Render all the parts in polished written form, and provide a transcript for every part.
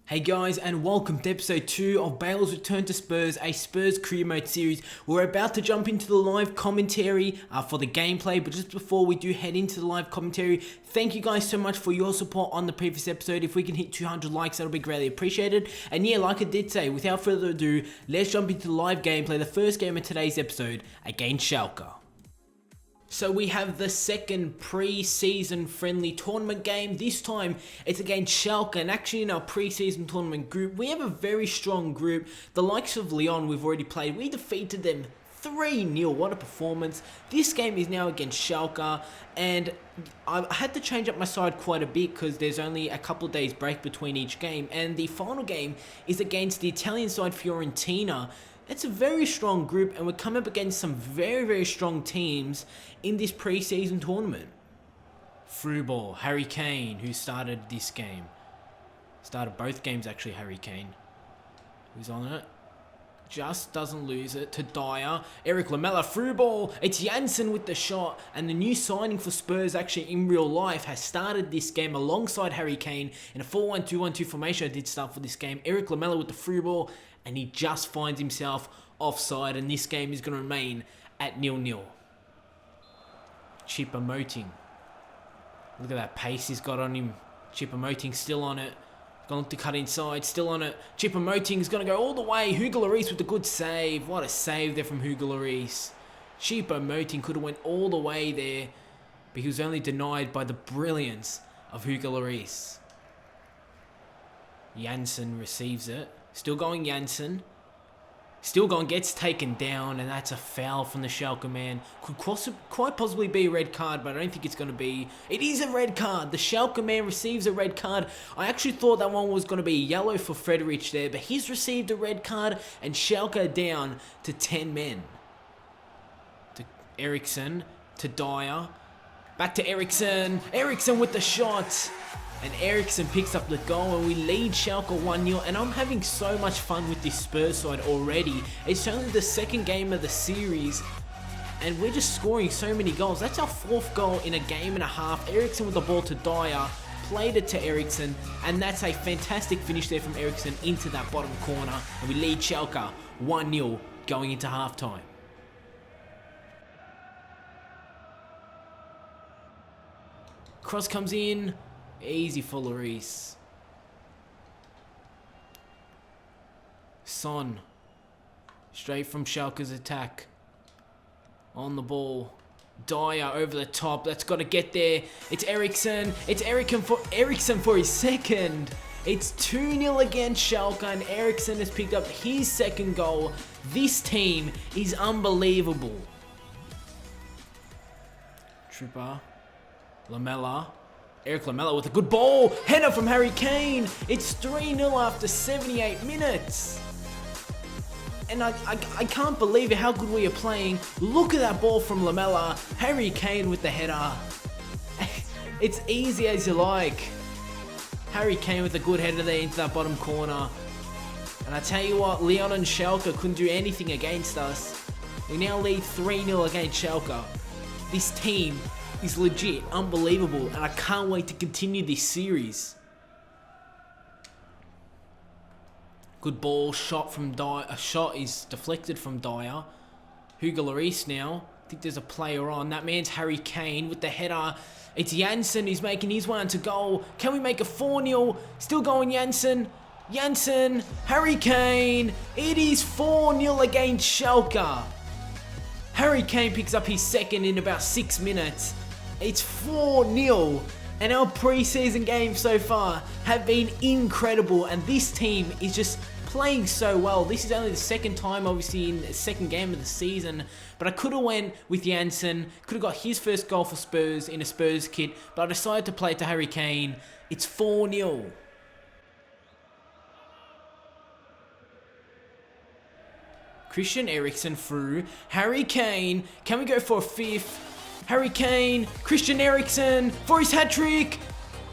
Hey guys, and welcome to episode 2 of Bale's Return to Spurs, a Spurs career mode series. We're about to jump into the live commentary for the gameplay, but just before we do head into the live commentary, thank you guys so much for your support on the previous episode. If we can hit 200 likes, that'll be greatly appreciated. And yeah, like I did say, without further ado, let's jump into the live gameplay, the first game of today's episode against Schalke. So we have the second pre-season friendly tournament game. This time it's against Schalke, and actually in our pre-season tournament group, we have a very strong group. The likes of Lyon we've already played. We defeated them 3-0. What a performance. This game is now against Schalke, and I had to change up my side quite a bit because there's only a couple of days break between each game, and the final game is against the Italian side Fiorentina. It's a very strong group, and we're coming up against some very strong teams in this pre-season tournament. Through ball, Harry Kane, who started this game. Started both games actually, Harry Kane. Who's on it? Just doesn't lose it to Dyer. Eric Lamela, through ball. It's Janssen with the shot, and the new signing for Spurs actually in real life has started this game alongside Harry Kane in a 4-1-2-1-2 formation. I did start for this game. Eric Lamela with the through ball, and he just finds himself offside, and this game is going to remain at 0-0. Choupo-Moting. Look at that pace he's got on him. Choupo-Moting still on it. Going to cut inside, still on it. Choupo-Moting is going to go all the way. Hugo Lloris with a good save. What a save there from Hugo Lloris. Choupo-Moting could have went all the way there, but he was only denied by the brilliance of Hugo Lloris. Janssen receives it. Still going Janssen. Still going, gets taken down, and that's a foul from the Schalke man. Could quite possibly be a red card, but I don't think it's going to be. It is a red card. The Schalke man receives a red card. I actually thought that one was going to be yellow for Frederic there, but he's received a red card, and Schalke are down to 10 men. To Eriksson, to Dyer. Back to Eriksson. Eriksson with the shot. And Eriksson picks up the goal, and we lead Schalke 1-0, and I'm having so much fun with this Spurs side already. It's only the second game of the series, and we're just scoring so many goals. That's our fourth goal in a game and a half. Eriksson with the ball to Dyer, played it to Eriksson, and that's a fantastic finish there from Eriksson into that bottom corner, and we lead Schalke 1-0 going into halftime. Cross comes in. Easy for Lloris. Son. Straight from Schalke's attack. On the ball. Dyer over the top. That's got to get there. It's Eriksson. It's Eriksson for his second. It's 2-0 against Schalke, and Eriksson has picked up his second goal. This team is unbelievable. Tripper. Lamela. Eric Lamela with a good ball. Header from Harry Kane. It's 3-0 after 78 minutes. And I can't believe it, how good we are playing. Look at that ball from Lamela. Harry Kane with the header. It's easy as you like. Harry Kane with a good header there into that bottom corner. And I tell you what, Lyon and Schalke couldn't do anything against us. We now lead 3-0 against Schalke. This team is legit unbelievable, and I can't wait to continue this series. Good ball, shot from Dyer. A shot is deflected from Dyer. Hugo Lloris now. I think there's a player on. That man's Harry Kane with the header. It's Janssen who's making his one to goal. Can we make a 4-0? Still going Janssen. Janssen. Harry Kane. It is 4-0 against Schalke. Harry Kane picks up his second in about 6 minutes. It's 4-0, and our pre-season games so far have been incredible, and this team is just playing so well. This is only the second time, obviously, in the second game of the season, but I could have went with Janssen, could have got his first goal for Spurs in a Spurs kit, but I decided to play it to Harry Kane. It's 4-0. Christian Eriksen through. Harry Kane. Can we go for a fifth? Harry Kane. Christian Eriksen for his hat-trick.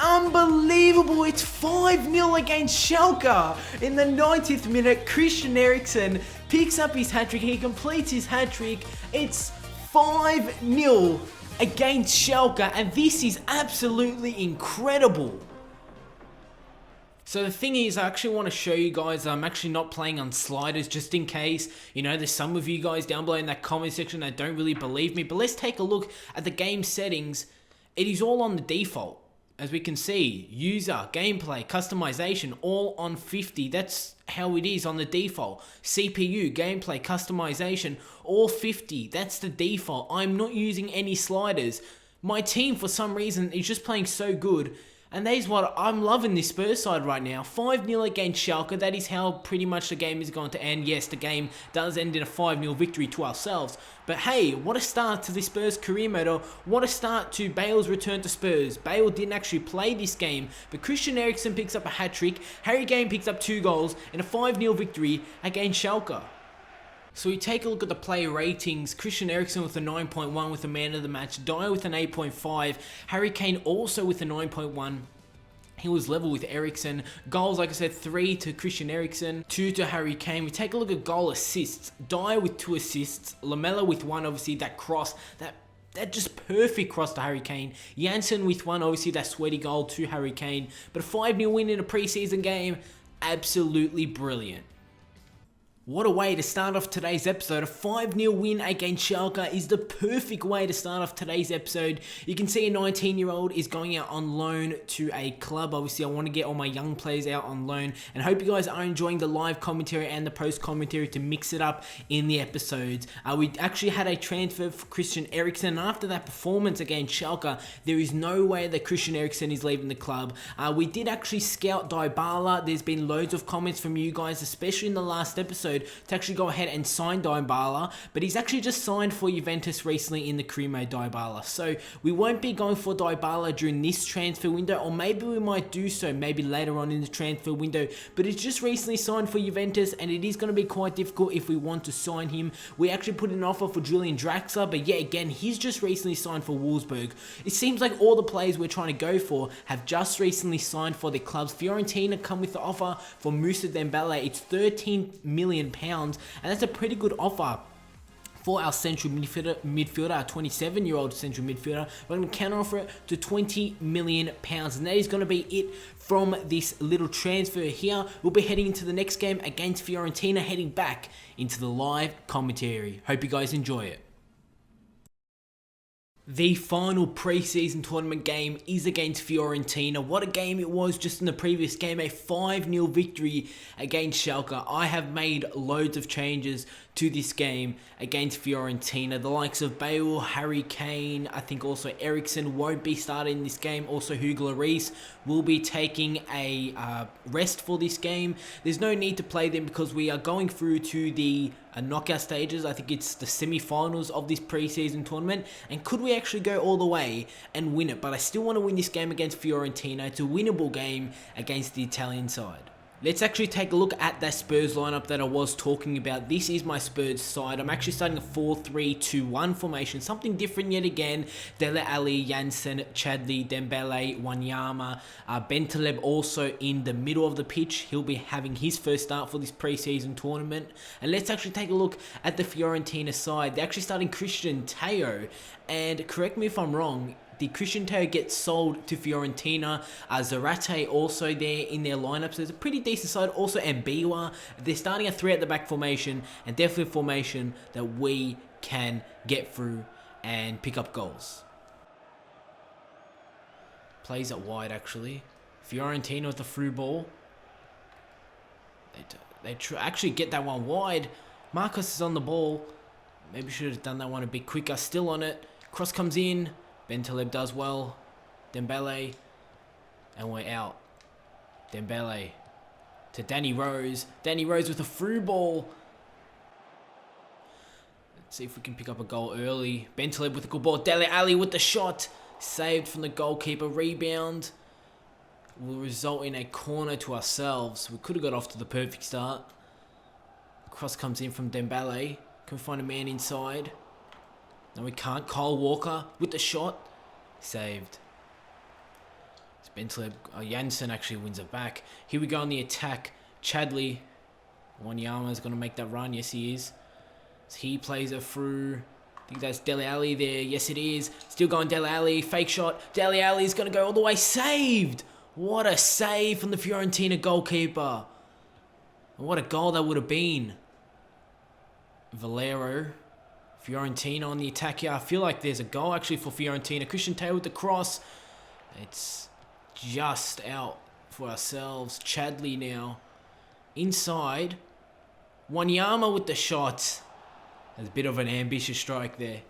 Unbelievable. It's 5-0 against Schalke. In the 90th minute, Christian Eriksen picks up his hat-trick. He completes his hat-trick. It's 5-0 against Schalke, and this is absolutely incredible. So the thing is, I actually want to show you guys I'm actually not playing on sliders, just in case, you know, there's some of you guys down below in that comment section that don't really believe me. But let's take a look at the game settings. It is all on the default. As we can see, user, gameplay, customization, all on 50. That's how it is on the default. CPU, gameplay, customization, all 50. That's the default. I'm not using any sliders. My team, for some reason, is just playing so good. And that is what I'm loving this Spurs side right now. 5-0 against Schalke. That is how pretty much the game is going to end. Yes, the game does end in a 5-0 victory to ourselves. But hey, what a start to the Spurs career mode. Or what a start to Bale's return to Spurs. Bale didn't actually play this game, but Christian Eriksen picks up a hat-trick. Harry Kane picks up 2 goals in a 5-0 victory against Schalke. So we take a look at the player ratings. Christian Eriksen with a 9.1 with the man of the match. Dyer with an 8.5. Harry Kane also with a 9.1. He was level with Eriksen. Goals, like I said, 3 to Christian Eriksen, 2 to Harry Kane. We take a look at goal assists. Dyer with 2 assists. Lamela with 1, obviously, that cross. That just perfect cross to Harry Kane. Janssen with 1, obviously, that sweaty goal to Harry Kane. But a 5-0 win in a preseason game, absolutely brilliant. What a way to start off today's episode. A 5-0 win against Schalke is the perfect way to start off today's episode. You can see a 19-year-old is going out on loan to a club. Obviously, I want to get all my young players out on loan. And I hope you guys are enjoying the live commentary and the post commentary to mix it up in the episodes. We actually had a transfer for Christian Eriksen. And after that performance against Schalke, there is no way that Christian Eriksen is leaving the club. We did actually scout Dybala. There's been loads of comments from you guys, especially in the last episode, to actually go ahead and sign Dybala, but he's actually just signed for Juventus recently in the career mode Dybala. So we won't be going for Dybala during this transfer window, or maybe we might do so maybe later on in the transfer window, but it's just recently signed for Juventus, and it is going to be quite difficult if we want to sign him. We actually put in an offer for Julian Draxler, but yeah, again, he's just recently signed for Wolfsburg. It seems like all the players we're trying to go for have just recently signed for their clubs. Fiorentina come with the offer for Moussa Dembele. It's £13 million, and that's a pretty good offer for our central midfielder, our 27-year-old central midfielder. We're going to counter offer it to £20 million, and that is going to be it from this little transfer here. We'll be heading into the next game against Fiorentina, heading back into the live commentary. Hope you guys enjoy it. The final pre-season tournament game is against Fiorentina. What a game it was just in the previous game, a 5-0 victory against Schalke. I have made loads of changes to this game against Fiorentina. The likes of Bale, Harry Kane, I think also Eriksen won't be starting this game. Also Hugo Lloris will be taking a rest for this game. There's no need to play them because we are going through to the knockout stages. I think it's the semi-finals of this preseason tournament, and could we actually go all the way and win it? But I still want to win this game against Fiorentina. It's a winnable game against the Italian side. Let's actually take a look at that Spurs lineup that I was talking about. This is my Spurs side. I'm actually starting a 4-3-2-1 formation. Something different yet again. Dele Alli, Janssen, Chadli, Dembele, Wanyama. Bentaleb also in the middle of the pitch. He'll be having his first start for this preseason tournament. And let's actually take a look at the Fiorentina side. They're actually starting Christian Teo. And correct me if I'm wrong, did Christian Teo get sold to Fiorentina? Zarate also there in their lineup, so it's a pretty decent side. Also Mbiwa. They're starting a 3 at the back formation, and definitely a formation that we can get through and pick up goals. Plays it wide actually. Fiorentina with the through ball. They actually get that one wide. Marcus is on the ball. Maybe should have done that one a bit quicker. Still on it. Cross comes in. Bentaleb does well. Dembele. And we're out. Dembele to Danny Rose. Danny Rose with a through ball. Let's see if we can pick up a goal early. Bentaleb with a good ball. Dele Alli with the shot. Saved from the goalkeeper. Rebound will result in a corner to ourselves. We could have got off to the perfect start. Cross comes in from Dembele. Can we find a man inside? No, we can't. Kyle Walker with the shot. Saved. It's Bentaleb. Janssen actually wins it back. Here we go on the attack. Chadli. Wanyama is going to make that run. Yes, he is. So he plays it through. I think that's Dele Alli there. Yes, it is. Still going Dele Alli. Fake shot. Dele Alli is going to go all the way. Saved. What a save from the Fiorentina goalkeeper. And what a goal that would have been. Valero. Fiorentina on the attack here. I feel like there's a goal actually for Fiorentina. Christian Taylor with the cross. It's just out for ourselves. Chadley now. Inside. Wanyama with the shot. There's a bit of an ambitious strike there.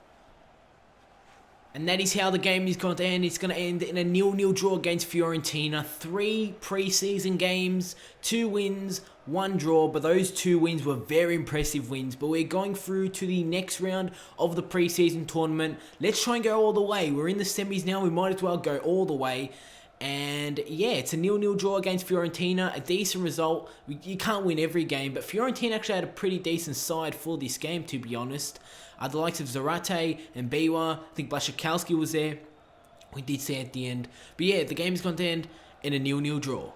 And that is how the game is going to end. It's going to end in a 0-0 draw against Fiorentina. 3 pre-season games, 2 wins, 1 draw. But those 2 wins were very impressive wins. But we're going through to the next round of the pre-season tournament. Let's try and go all the way. We're in the semis now. We might as well go all the way. And yeah, it's a 0-0 draw against Fiorentina. A decent result. You can't win every game, but Fiorentina actually had a pretty decent side for this game, to be honest. The likes of Zarate and Biwa. I think Blaszczykowski was there. We did see at the end. But yeah, the game is going to end in a 0-0 draw.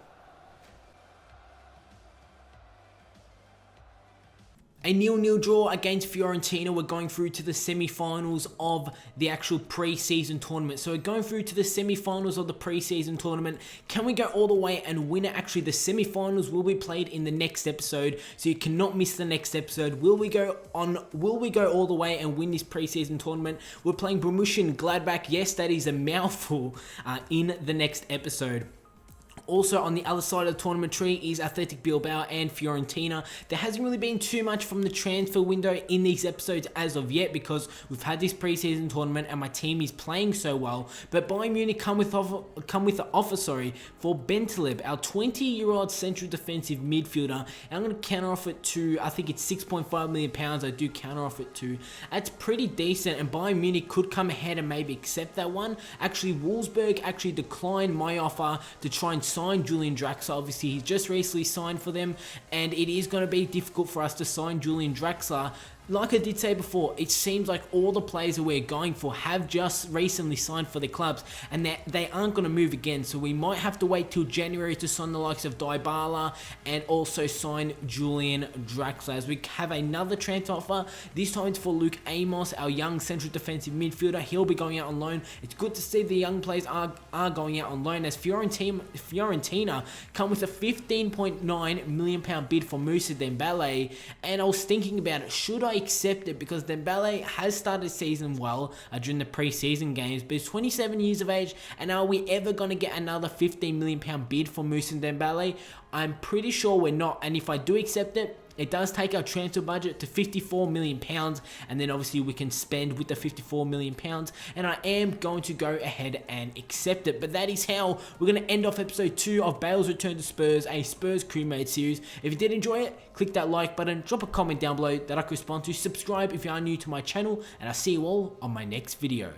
A 0-0 draw against Fiorentina. We're going through to the semi-finals of the actual pre-season tournament. So we're going through to the semi-finals of the pre-season tournament. Can we go all the way and win it? Actually, the semi-finals will be played in the next episode, so you cannot miss the next episode. Will we go all the way and win this pre-season tournament? We're playing Borussia Gladbach. Yes, that is a mouthful in the next episode. Also, on the other side of the tournament tree is Athletic Bilbao and Fiorentina. There hasn't really been too much from the transfer window in these episodes as of yet because we've had this preseason tournament and my team is playing so well. But Bayern Munich come with the offer for Bentaleb, our 20-year-old central defensive midfielder. And I'm going to counter off it to, I think it's £6.5 million. I do counter off it to. That's pretty decent, and Bayern Munich could come ahead and maybe accept that one. Actually, Wolfsburg actually declined my offer to try and sign Julian Draxler. Obviously, he's just recently signed for them, and it is going to be difficult for us to sign Julian Draxler. Like I did say before, it seems like all the players that we're going for have just recently signed for the clubs, and they aren't going to move again. So we might have to wait till January to sign the likes of Dybala and also sign Julian Draxler. As we have another transfer offer, this time it's for Luke Amos, our young central defensive midfielder. He'll be going out on loan. It's good to see the young players are going out on loan, as Fiorentina come with a £15.9 million bid for Moussa Dembele. And I was thinking about it, should I accept it? Because Dembele has started the season well during the pre-season games, but he's 27 years of age, and are we ever going to get another £15 million bid for Moussa Dembele? I'm pretty sure we're not, and if I do accept it, it does take our transfer budget to £54 million, and then obviously we can spend with the £54 million, and I am going to go ahead and accept it. But that is how we're going to end off episode 2 of Bale's Return to Spurs, a Spurs crewmate series. If you did enjoy it, click that like button, drop a comment down below that I could respond to, subscribe if you are new to my channel, and I'll see you all on my next video.